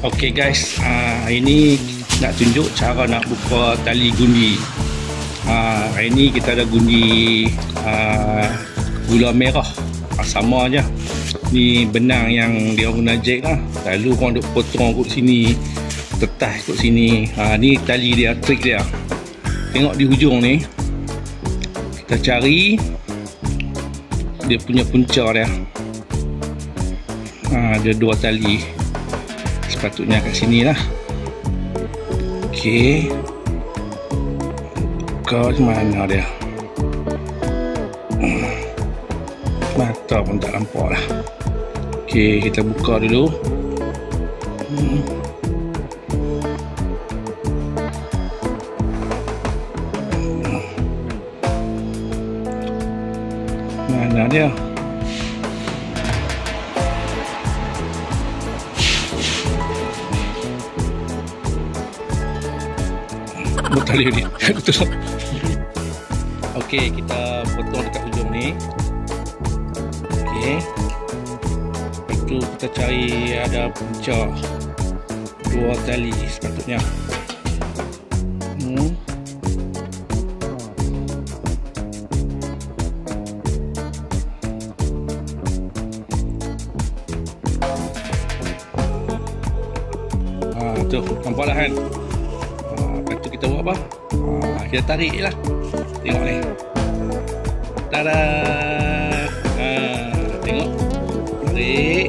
Okey guys, hari ni nak tunjuk cara nak buka tali gundi. Hari ni kita ada gundi gula merah, sama aja. Ni benang yang dia guna jack lah. Lalu orang duk potong kat sini, tetas kat sini. Ni tali dia, trik dia. Tengok di hujung ni, kita cari dia punya punca dia. Ada dua tali. Sepatutnya kat sini lah. Okey, buka mana dia? Mata pun tak nampak lah. Okey, kita buka dulu. Mana dia? Tali ni betul. Okey, kita potong dekat hujung ni. Okey, itu kita cari ada punca dua tali sepatutnya. Tu nampaklah kan. Lepas tu kita buat apa? Kita tarik je lah. Tengok ni. Tada! Tengok. Tarik.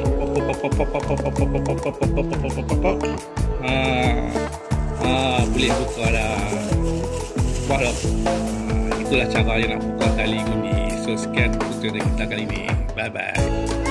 Boleh buka dah. Nampak tak? Itulah cara yang nak buka tali gundi. So sekian tutorial kita kali ni. Bye bye.